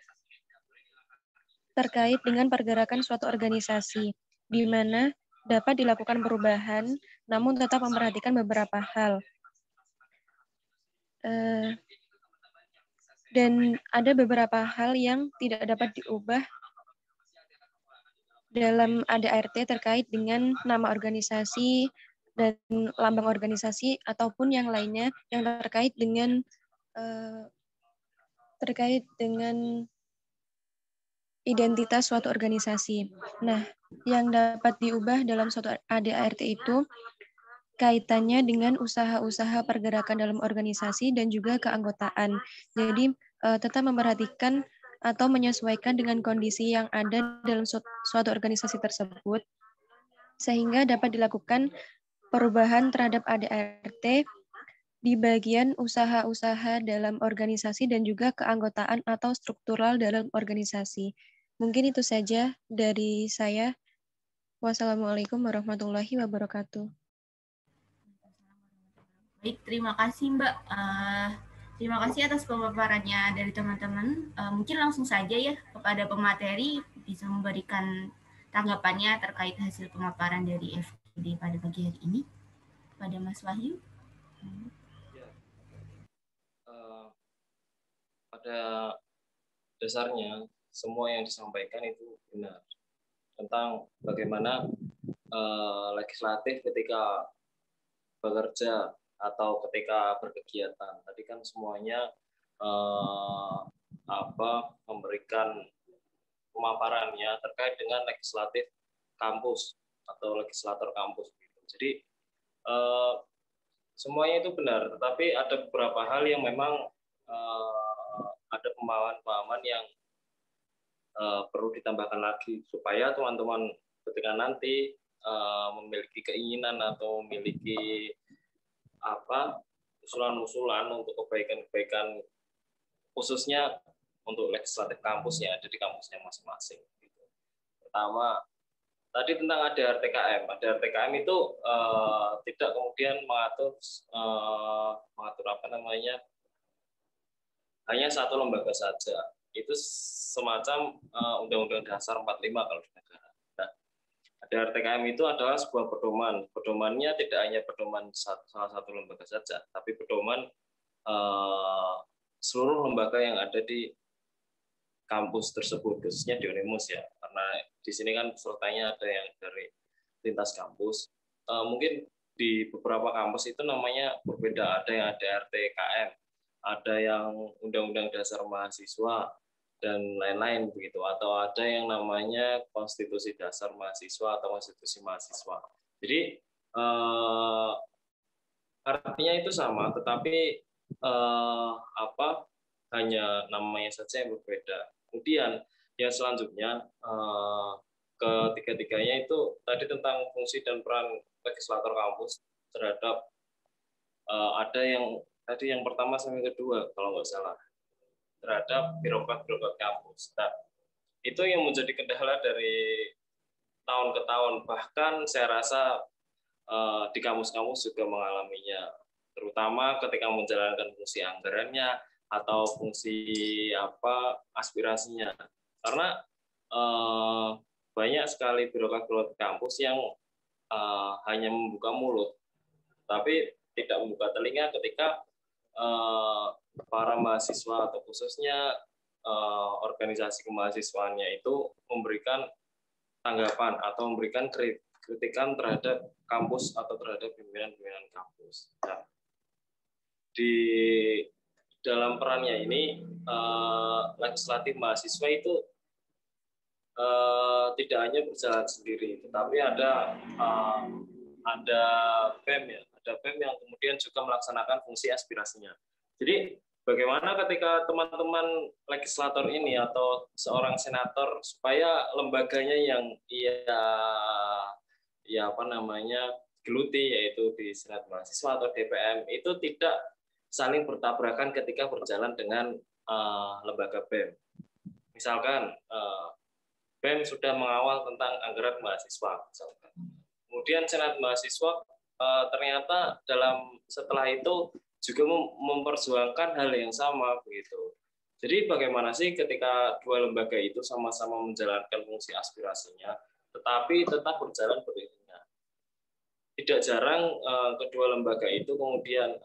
terkait dengan pergerakan suatu organisasi, di mana dapat dilakukan perubahan, namun tetap memperhatikan beberapa hal. Dan ada beberapa hal yang tidak dapat diubah dalam AD/ART terkait dengan nama organisasi dan lambang organisasi ataupun yang lainnya yang terkait dengan identitas suatu organisasi. Nah, yang dapat diubah dalam suatu AD/ART itu kaitannya dengan usaha-usaha pergerakan dalam organisasi dan juga keanggotaan. Jadi, tetap memperhatikan atau menyesuaikan dengan kondisi yang ada dalam suatu organisasi tersebut, sehingga dapat dilakukan perubahan terhadap AD/ART di bagian usaha-usaha dalam organisasi dan juga keanggotaan atau struktural dalam organisasi. Mungkin itu saja dari saya. Wassalamualaikum warahmatullahi wabarakatuh. Baik, terima kasih Mbak. Terima kasih atas pemaparannya dari teman-teman. Mungkin langsung saja ya kepada pemateri bisa memberikan tanggapannya terkait hasil pemaparan dari FGD pada pagi hari ini. Pada Mas Wahyu. Pada dasarnya semua yang disampaikan itu benar tentang bagaimana legislatif ketika bekerja atau ketika berkegiatan. Tadi kan semuanya memberikan pemaparannya terkait dengan legislatif kampus atau legislator kampus. Jadi semuanya itu benar, tetapi ada beberapa hal yang memang ada pemahaman-pemahaman yang perlu ditambahkan lagi supaya teman-teman ketika nanti memiliki keinginan atau memiliki usulan-usulan untuk kebaikan-kebaikan khususnya untuk legislatif kampus yang ada di kampusnya masing-masing. Pertama, tadi tentang AD/ART-KM. AD/ART-KM itu tidak kemudian mengatur hanya satu lembaga saja. Itu semacam Undang-Undang Dasar 45 kalau di negara. Nah, AD/ART-KM itu adalah sebuah pedoman. Pedomannya tidak hanya pedoman salah satu lembaga saja, tapi pedoman seluruh lembaga yang ada di kampus tersebut, khususnya di Unimus ya, karena di sini kan pesertanya ada yang dari lintas kampus. Mungkin di beberapa kampus itu namanya berbeda, ada yang AD/ART-KM, ada yang Undang-Undang Dasar Mahasiswa dan lain-lain begitu, atau ada yang namanya Konstitusi Dasar Mahasiswa atau Konstitusi Mahasiswa. Jadi artinya itu sama, tetapi hanya namanya saja yang berbeda. Kemudian yang selanjutnya ketiga-tiganya itu tadi tentang fungsi dan peran legislator kampus terhadap ada yang tadi yang pertama sampai kedua kalau nggak salah terhadap birokrat-birokrat kampus. Nah, itu yang menjadi kendala dari tahun ke tahun, bahkan saya rasa di kampus-kampus juga mengalaminya. terutama ketika menjalankan fungsi anggarannya atau fungsi aspirasinya. Karena banyak sekali birokrat kampus yang hanya membuka mulut, tapi tidak membuka telinga ketika para mahasiswa atau khususnya organisasi kemahasiswaannya itu memberikan tanggapan atau memberikan kritikan terhadap kampus atau terhadap pimpinan-pimpinan kampus. Nah, di dalam perannya ini legislatif mahasiswa itu tidak hanya berjalan sendiri, tetapi ada BEM ya, ada BEM yang kemudian juga melaksanakan fungsi aspirasinya. Jadi bagaimana ketika teman-teman legislator ini atau seorang senator supaya lembaganya yang geluti, yaitu di Senat Mahasiswa atau DPM, itu tidak saling bertabrakan ketika berjalan dengan lembaga BEM. Misalkan BEM sudah mengawal tentang anggaran mahasiswa, misalkan. Kemudian Senat Mahasiswa ternyata setelah itu juga memperjuangkan hal yang sama begitu. Jadi bagaimana sih ketika dua lembaga itu sama-sama menjalankan fungsi aspirasinya, tetapi tetap berjalan beriringan. Tidak jarang kedua lembaga itu kemudian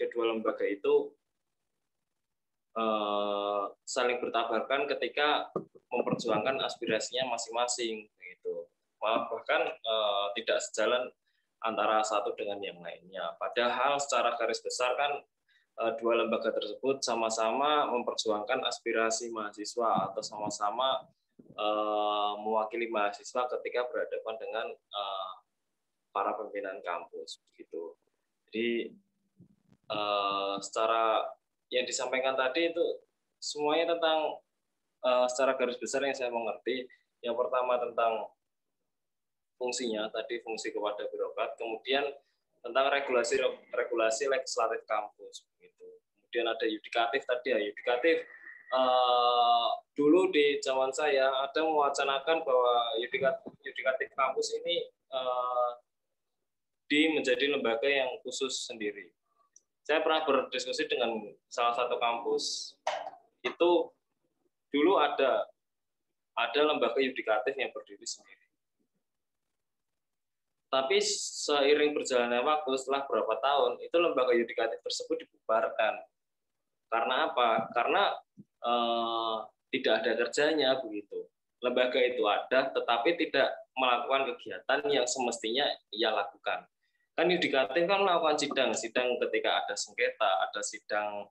kedua lembaga itu saling bertabrakan ketika memperjuangkan aspirasinya masing-masing begitu. Bahkan tidak sejalan antara satu dengan yang lainnya. Padahal secara garis besar kan dua lembaga tersebut sama-sama memperjuangkan aspirasi mahasiswa atau sama-sama mewakili mahasiswa ketika berhadapan dengan para pimpinan kampus begitu. Jadi secara yang disampaikan tadi itu semuanya tentang secara garis besar yang saya mengerti. Yang pertama tentang fungsinya, tadi fungsi kepada birokrat, kemudian tentang regulasi legislatif kampus begitu. Kemudian ada yudikatif tadi ya, yudikatif dulu di zaman saya ada mewacanakan bahwa yudikatif kampus ini menjadi lembaga yang khusus sendiri. Saya pernah berdiskusi dengan salah satu kampus, itu dulu ada lembaga yudikatif yang berdiri sendiri. Tapi seiring berjalannya waktu, setelah beberapa tahun, itu lembaga yudikatif tersebut dibubarkan. Karena apa? Karena tidak ada kerjanya begitu. Lembaga itu ada, tetapi tidak melakukan kegiatan yang semestinya ia lakukan. Kan yudikatif kan melakukan sidang ketika ada sengketa, ada sidang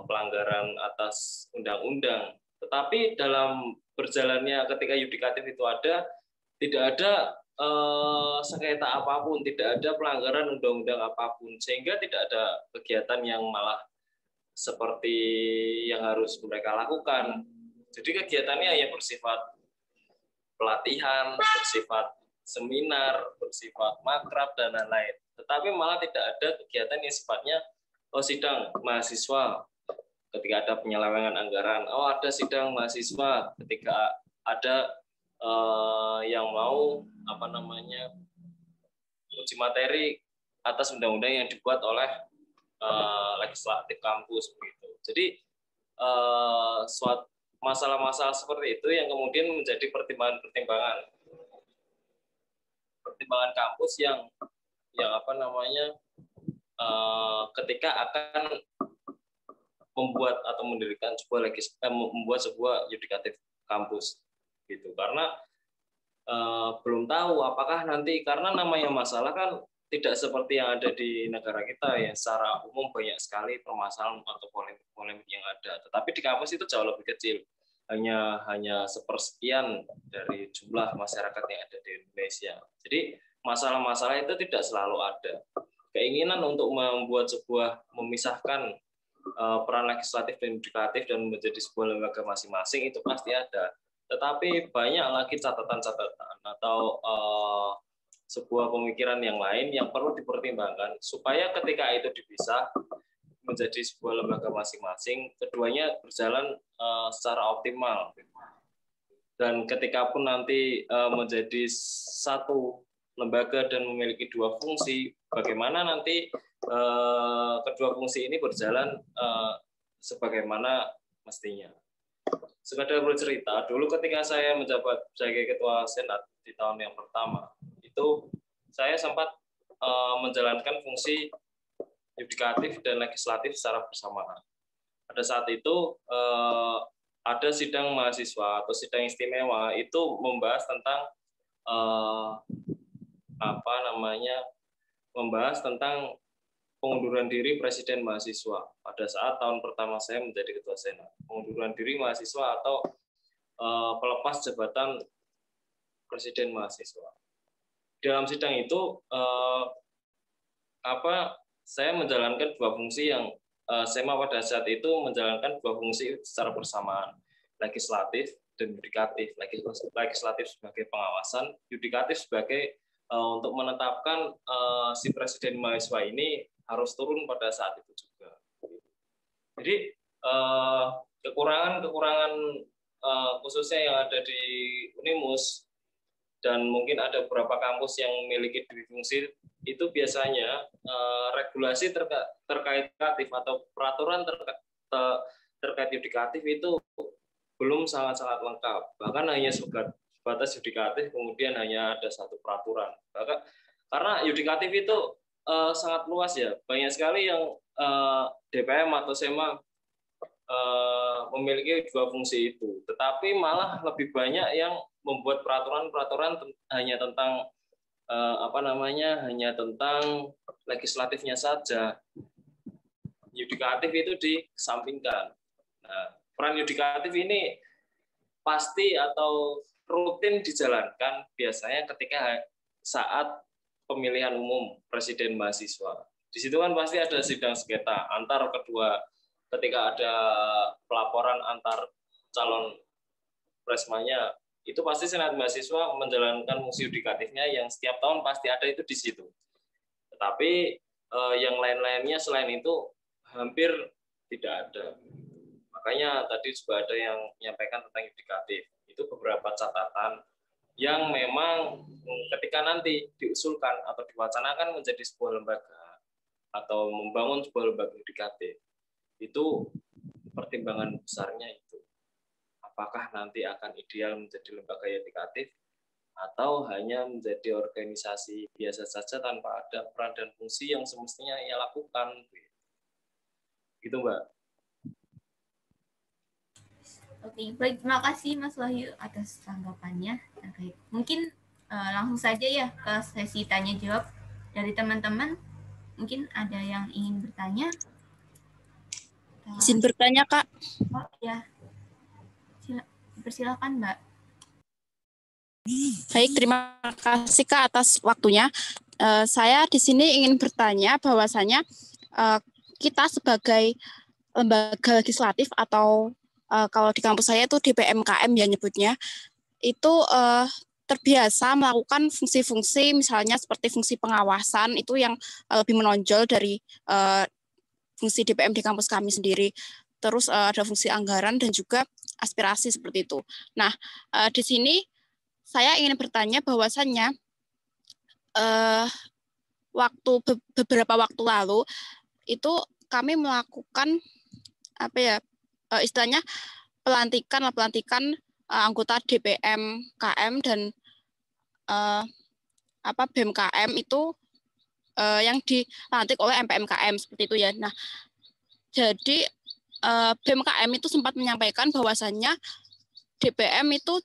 pelanggaran atas undang-undang. Tetapi dalam berjalannya ketika yudikatif itu ada, tidak ada sengketa apapun, tidak ada pelanggaran undang-undang apapun, sehingga tidak ada kegiatan yang malah seperti yang harus mereka lakukan. Jadi kegiatannya hanya bersifat pelatihan, bersifat seminar, bersifat makrab, dan lain-lain. Tetapi malah tidak ada kegiatan yang sifatnya sidang mahasiswa ketika ada penyelewengan anggaran, ada sidang mahasiswa ketika ada yang mau uji materi atas undang-undang yang dibuat oleh legislatif kampus begitu. Jadi masalah-masalah seperti itu yang kemudian menjadi pertimbangan kampus yang ketika akan membuat atau mendirikan membuat sebuah yudikatif kampus gitu. Karena belum tahu apakah nanti, karena namanya masalah kan tidak seperti yang ada di negara kita ya, secara umum banyak sekali permasalahan atau polemik yang ada. Tetapi di kampus itu jauh lebih kecil, hanya sepersekian dari jumlah masyarakat yang ada di Indonesia. Jadi masalah-masalah itu tidak selalu ada. Keinginan untuk memisahkan peran legislatif dan yudikatif dan menjadi sebuah lembaga masing-masing itu pasti ada. Tetapi banyak lagi catatan-catatan atau sebuah pemikiran yang lain yang perlu dipertimbangkan supaya ketika itu dipisah menjadi sebuah lembaga masing-masing, keduanya berjalan secara optimal. Dan ketika pun nanti menjadi satu lembaga dan memiliki dua fungsi, bagaimana nanti kedua fungsi ini berjalan sebagaimana mestinya. Sekedar bercerita, dulu ketika saya menjabat sebagai ketua Senat di tahun yang pertama, itu saya sempat menjalankan fungsi yudikatif dan legislatif secara bersamaan. Pada saat itu ada sidang mahasiswa atau sidang istimewa itu membahas tentang membahas tentang pengunduran diri presiden mahasiswa pada saat tahun pertama saya menjadi ketua Senat. Pengunduran diri mahasiswa atau pelepas jabatan presiden mahasiswa. Dalam sidang itu saya menjalankan dua fungsi yang SEMA pada saat itu menjalankan dua fungsi secara bersamaan, legislatif dan yudikatif. Legislatif sebagai pengawasan, yudikatif sebagai untuk menetapkan si presiden mahasiswa ini harus turun pada saat itu juga. Jadi kekurangan khususnya yang ada di Unimus dan mungkin ada beberapa kampus yang memiliki dua fungsi itu biasanya regulasi terkait yudikatif atau peraturan terkait yudikatif itu belum sangat-sangat lengkap. Bahkan hanya sebatas yudikatif, kemudian hanya ada satu peraturan. Bahkan karena yudikatif itu sangat luas ya, banyak sekali yang DPM atau SEMA memiliki dua fungsi itu. Tetapi malah lebih banyak yang membuat peraturan-peraturan hanya tentang hanya tentang legislatifnya saja. Yudikatif itu dikesampingkan. Nah, peran yudikatif ini pasti atau rutin dijalankan biasanya ketika saat pemilihan umum presiden mahasiswa. Di situ kan pasti ada sidang sengketa antar kedua, ketika ada pelaporan antar calon presmanya, itu pasti Senat mahasiswa menjalankan fungsi yudikatifnya yang setiap tahun pasti ada itu di situ. Tetapi yang lain-lainnya selain itu hampir tidak ada. Makanya tadi juga ada yang menyampaikan tentang yudikatif. Itu beberapa catatan yang memang ketika nanti diusulkan atau diwacanakan menjadi sebuah lembaga atau membangun sebuah lembaga yudikatif, itu pertimbangan besarnya itu. Apakah nanti akan ideal menjadi lembaga yudikatif atau hanya menjadi organisasi biasa saja tanpa ada peran dan fungsi yang semestinya ia lakukan. Gitu, Mbak. Oke, baik. Terima kasih Mas Wahyu atas tanggapannya. Mungkin langsung saja ya ke sesi tanya jawab dari teman-teman. Mungkin ada yang ingin bertanya. Izin bertanya, Kak. Oh ya, persilakan Mbak. Baik, terima kasih Kak atas waktunya. Saya di sini ingin bertanya bahwasanya kita sebagai lembaga legislatif atau kalau di kampus saya itu DPMKM ya nyebutnya, itu terbiasa melakukan fungsi-fungsi misalnya seperti fungsi pengawasan itu yang lebih menonjol dari fungsi DPM di kampus kami sendiri. Terus ada fungsi anggaran dan juga aspirasi seperti itu. Nah, di sini saya ingin bertanya bahwasannya beberapa waktu lalu itu kami melakukan istilahnya pelantikan anggota DPM KM dan BEM-KM itu yang dilantik oleh MPM-KM seperti itu ya. Nah, jadi BEM-KM itu sempat menyampaikan bahwasannya DPM itu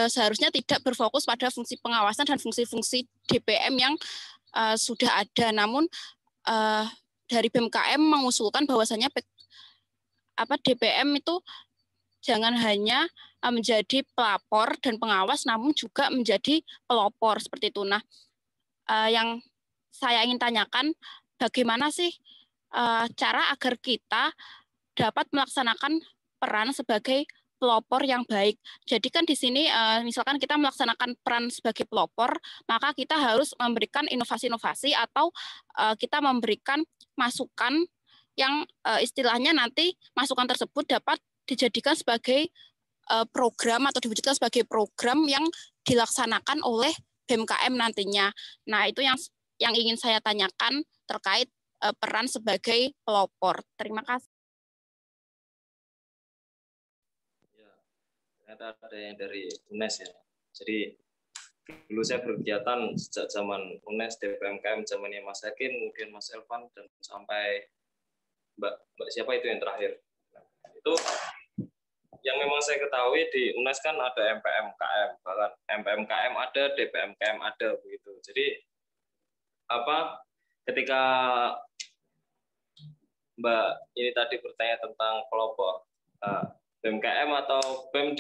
seharusnya tidak berfokus pada fungsi pengawasan dan fungsi-fungsi DPM yang sudah ada. Namun dari BEM-KM mengusulkan bahwasannya DPM itu jangan hanya menjadi pelapor dan pengawas, namun juga menjadi pelopor seperti itu. Nah, yang saya ingin tanyakan, bagaimana sih cara agar kita dapat melaksanakan peran sebagai pelopor yang baik. Jadi kan di sini misalkan kita melaksanakan peran sebagai pelopor, maka kita harus memberikan inovasi-inovasi atau kita memberikan masukan yang istilahnya nanti masukan tersebut dapat dijadikan sebagai program atau diwujudkan sebagai program yang dilaksanakan oleh BMKM nantinya. Nah, itu yang ingin saya tanyakan terkait peran sebagai pelopor. Terima kasih. Ya, ternyata ada yang dari UNES ya. Jadi dulu saya berkegiatan sejak zaman UNES, DPMKM, zamannya Mas Yakin, kemudian Mas Elvan, dan sampai Mbak siapa itu yang terakhir. Itu yang memang saya ketahui di UNES kan ada MPMKM, bahkan MPMKM ada, DPMKM ada begitu. Jadi ketika Mbak ini tadi bertanya tentang pelopor, BMKM atau BEM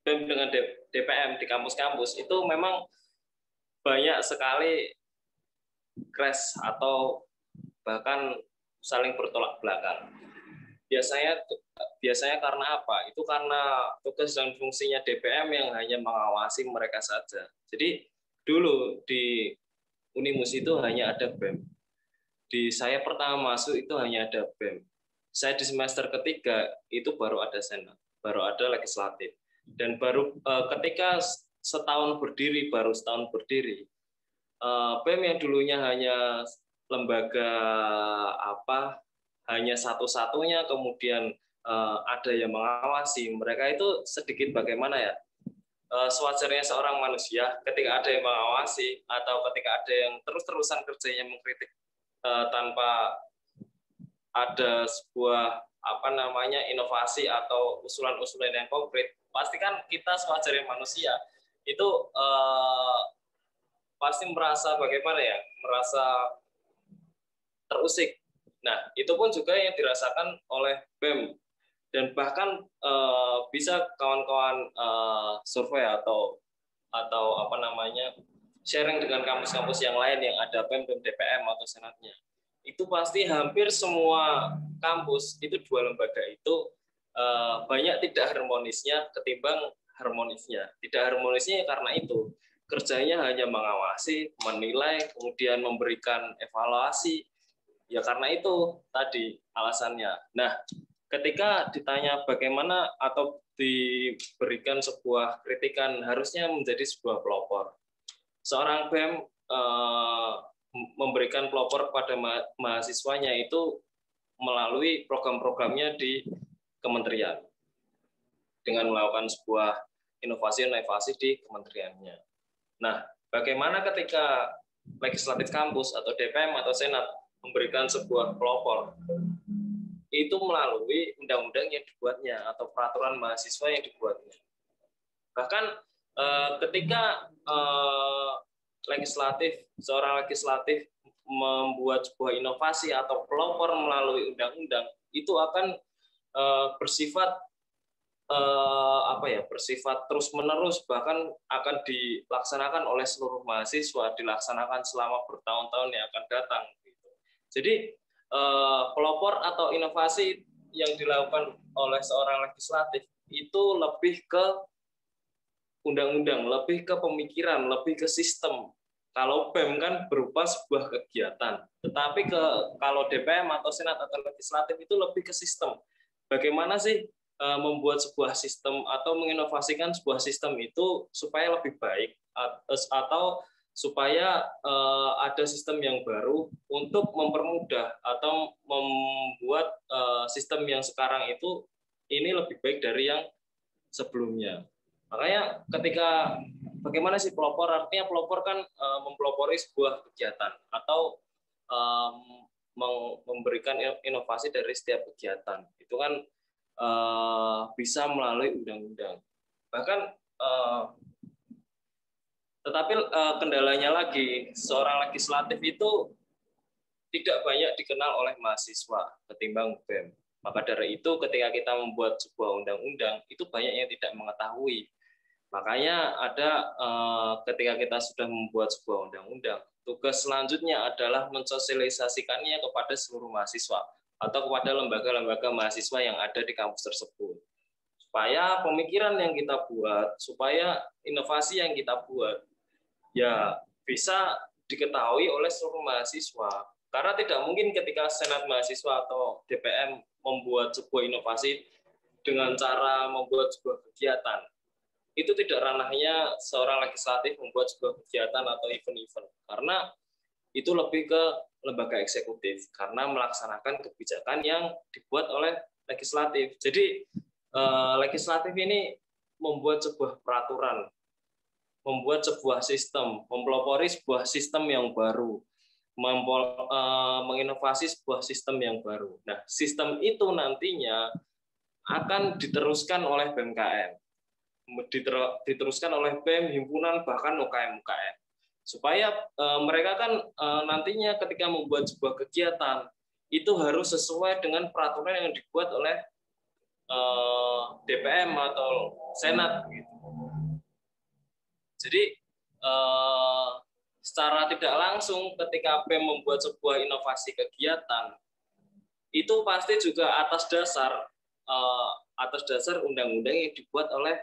dengan DPM di kampus-kampus itu memang banyak sekali crash atau bahkan saling bertolak belakang. Biasanya karena apa? Itu karena tugas dan fungsinya DPM yang hanya mengawasi mereka saja. Jadi dulu di Unimus itu hanya ada BEM. Di saya pertama masuk itu hanya ada BEM. Saya di semester ketiga itu baru ada Senat, baru ada legislatif. Dan baru ketika setahun berdiri, BEM yang dulunya hanya lembaga hanya satu-satunya, kemudian ada yang mengawasi mereka, itu sedikit bagaimana ya, sewajarnya seorang manusia ketika ada yang mengawasi atau ketika ada yang terus-terusan kerjanya mengkritik tanpa ada sebuah inovasi atau usulan-usulan yang konkret, pastikan kita sewajarnya manusia itu pasti merasa bagaimana ya, merasa terusik. Nah, itu pun juga yang dirasakan oleh BEM, dan bahkan bisa kawan-kawan survei atau sharing dengan kampus-kampus yang lain yang ada BEM, DPM atau senatnya. Itu pasti hampir semua kampus itu dua lembaga itu banyak tidak harmonisnya ketimbang harmonisnya. Tidak harmonisnya karena itu kerjanya hanya mengawasi, menilai, kemudian memberikan evaluasi. Ya karena itu tadi alasannya. Nah, ketika ditanya bagaimana atau diberikan sebuah kritikan, harusnya menjadi sebuah pelopor. Seorang BEM memberikan pelopor kepada mahasiswanya itu melalui program-programnya di kementerian dengan melakukan sebuah inovasi-inovasi di kementeriannya. Nah, bagaimana ketika legislatif kampus atau DPM atau senat memberikan sebuah pelopor? Itu melalui undang-undang yang dibuatnya atau peraturan mahasiswa yang dibuatnya. Bahkan ketika seorang legislatif membuat sebuah inovasi atau pelopor melalui undang-undang, itu akan bersifat bersifat terus-menerus, bahkan akan dilaksanakan oleh seluruh mahasiswa, dilaksanakan selama bertahun-tahun yang akan datang. Jadi pelopor atau inovasi yang dilakukan oleh seorang legislatif itu lebih ke undang-undang, lebih ke pemikiran, lebih ke sistem. Kalau BEM kan berupa sebuah kegiatan, tetapi kalau DPM atau senat atau legislatif itu lebih ke sistem. Bagaimana sih membuat sebuah sistem atau menginovasikan sebuah sistem itu supaya lebih baik, atau supaya ada sistem yang baru untuk mempermudah atau membuat sistem yang sekarang itu ini lebih baik dari yang sebelumnya. Makanya ketika bagaimana sih pelopor, artinya pelopor kan mempelopori sebuah kegiatan atau memberikan inovasi dari setiap kegiatan. Itu kan bisa melalui undang-undang. Bahkan tetapi kendalanya lagi, seorang legislatif itu tidak banyak dikenal oleh mahasiswa ketimbang BEM. Maka dari itu ketika kita membuat sebuah undang-undang, itu banyak yang tidak mengetahui. Makanya ada ketika kita sudah membuat sebuah undang-undang, tugas selanjutnya adalah mensosialisasikannya kepada seluruh mahasiswa atau kepada lembaga-lembaga mahasiswa yang ada di kampus tersebut. Supaya pemikiran yang kita buat, supaya inovasi yang kita buat, ya bisa diketahui oleh seluruh mahasiswa. Karena tidak mungkin ketika Senat Mahasiswa atau DPM membuat sebuah inovasi dengan cara membuat sebuah kegiatan. itu tidak ranahnya seorang legislatif membuat sebuah kegiatan atau event-event, karena itu lebih ke lembaga eksekutif karena melaksanakan kebijakan yang dibuat oleh legislatif. Jadi legislatif ini membuat sebuah peraturan, membuat sebuah sistem, mempelopori sebuah sistem yang baru, menginovasi sebuah sistem yang baru. Nah, sistem itu nantinya akan diteruskan oleh BMKM, diteruskan oleh BEM, himpunan, bahkan UKM-UKM. Supaya mereka kan nantinya ketika membuat sebuah kegiatan, itu harus sesuai dengan peraturan yang dibuat oleh DPM atau Senat gitu. Jadi secara tidak langsung ketika BEM membuat sebuah inovasi kegiatan, itu pasti juga atas dasar undang-undang yang dibuat oleh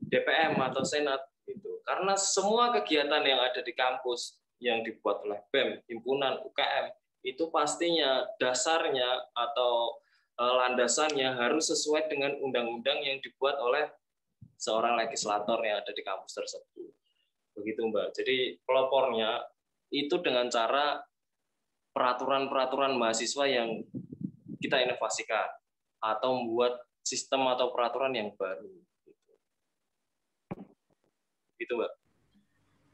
DPM atau Senat gitu. Karena semua kegiatan yang ada di kampus yang dibuat oleh BEM, himpunan, UKM, itu pastinya dasarnya atau landasannya harus sesuai dengan undang-undang yang dibuat oleh seorang legislator yang ada di kampus tersebut. Begitu, Mbak. Jadi pelopornya itu dengan cara peraturan-peraturan mahasiswa yang kita inovasikan atau membuat sistem atau peraturan yang baru. Gitu, Mbak.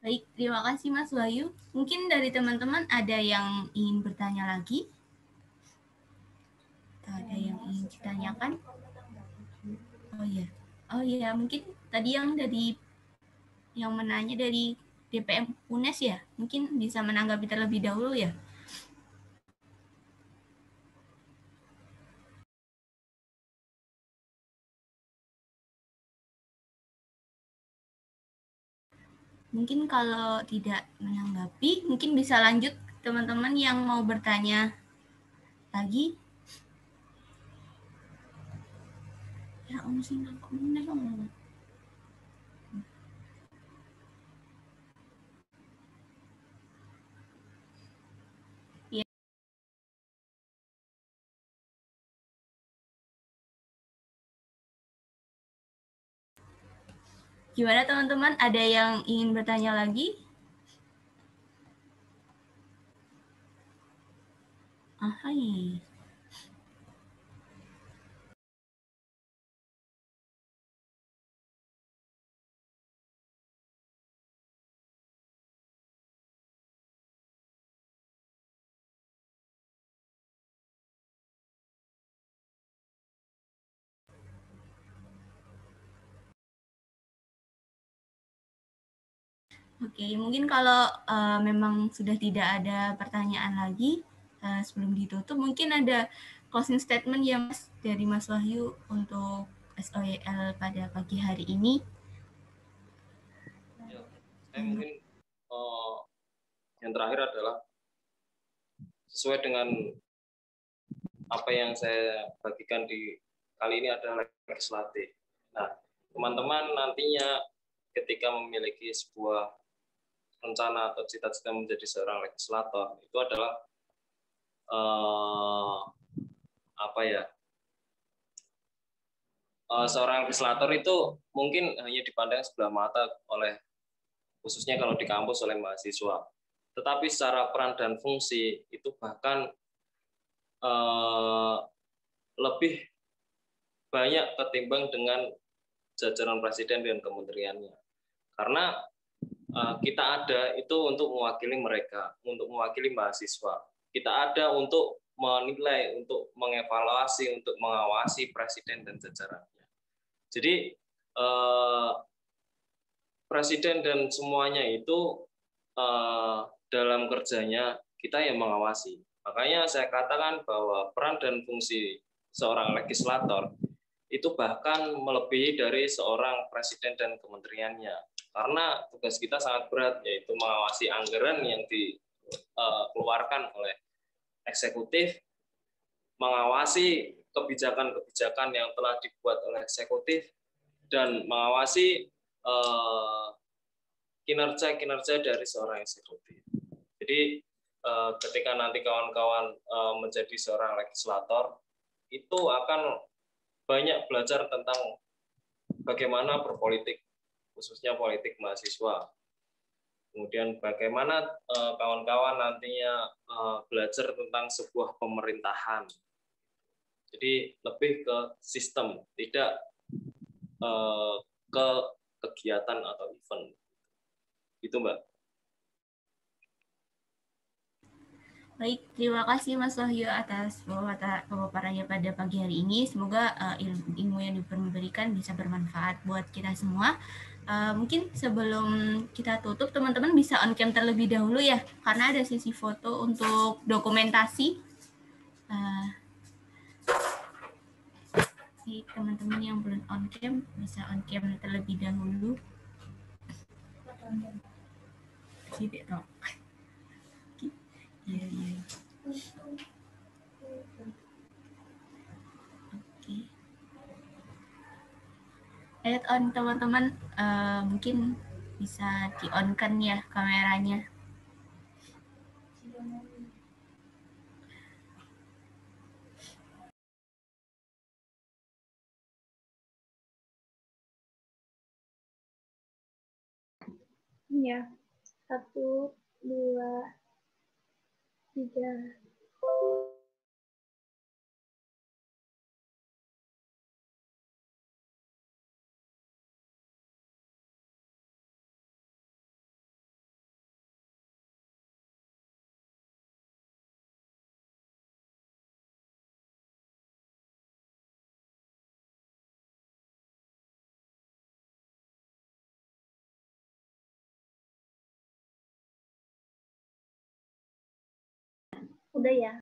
Baik, terima kasih Mas Wahyu. Mungkin dari teman-teman ada yang ingin bertanya lagi? Ada yang ingin ditanyakan? Oh iya, mungkin tadi yang menanya dari DPM UNES ya, mungkin bisa menanggapi terlebih dahulu ya. Mungkin kalau tidak menanggapi, mungkin bisa lanjut teman-teman yang mau bertanya lagi. Ya, gimana teman-teman? Ada yang ingin bertanya lagi? Hai. Oke, mungkin kalau memang sudah tidak ada pertanyaan lagi, sebelum ditutup, mungkin ada closing statement ya Mas dari Mas Wahyu untuk SOYL pada pagi hari ini. Ya, saya mungkin yang terakhir adalah sesuai dengan apa yang saya bagikan di kali ini adalah legislatif. Nah, teman-teman nantinya ketika memiliki sebuah rencana atau cita-cita menjadi seorang legislator, itu adalah seorang legislator itu mungkin hanya dipandang sebelah mata oleh, khususnya kalau di kampus, oleh mahasiswa. Tetapi secara peran dan fungsi itu bahkan lebih banyak ketimbang dengan jajaran presiden dan kementeriannya. Karena kita ada itu untuk mewakili mereka, untuk mewakili mahasiswa. Kita ada untuk menilai, untuk mengevaluasi, untuk mengawasi presiden dan jajarannya. Jadi presiden dan semuanya itu dalam kerjanya kita yang mengawasi. Makanya saya katakan bahwa peran dan fungsi seorang legislator itu bahkan melebihi dari seorang presiden dan kementeriannya. Karena tugas kita sangat berat, yaitu mengawasi anggaran yang dikeluarkan oleh eksekutif, mengawasi kebijakan-kebijakan yang telah dibuat oleh eksekutif, dan mengawasi kinerja-kinerja dari seorang eksekutif. Jadi ketika nanti kawan-kawan menjadi seorang legislator, itu akan banyak belajar tentang bagaimana berpolitik khususnya politik mahasiswa. Kemudian bagaimana kawan-kawan nantinya belajar tentang sebuah pemerintahan. Jadi lebih ke sistem, tidak ke kegiatan atau event. Itu Mbak. Baik, terima kasih Mas Wahyu atas pemaparannya pada pagi hari ini. Semoga ilmu yang diberikan bisa bermanfaat buat kita semua. Mungkin sebelum kita tutup, teman-teman bisa on cam terlebih dahulu ya, karena ada sesi foto untuk dokumentasi. Teman-teman yang belum on cam bisa on cam terlebih dahulu. Tidak tahu. Iya. Oke. Add on teman-teman, mungkin bisa di on kan ya kameranya. Ya, 1, 2, 3. Udah ya.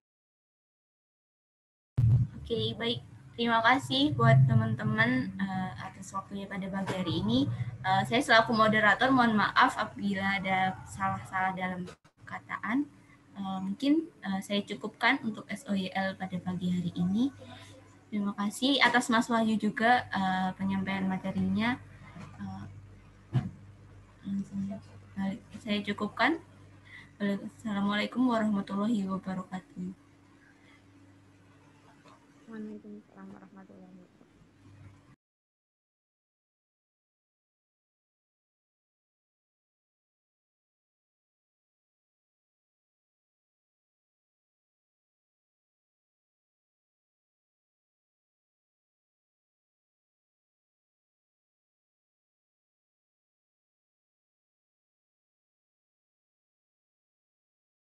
Oke, baik. Terima kasih buat teman-teman atas waktunya pada pagi hari ini. Saya selaku moderator mohon maaf apabila ada salah-salah dalam perkataan. Mungkin saya cukupkan untuk SOYL pada pagi hari ini. Terima kasih atas Mas Wahyu juga penyampaian materinya. Saya cukupkan. Assalamualaikum warahmatullahi wabarakatuh. Waalaikumsalam warahmatullahi wabarakatuh.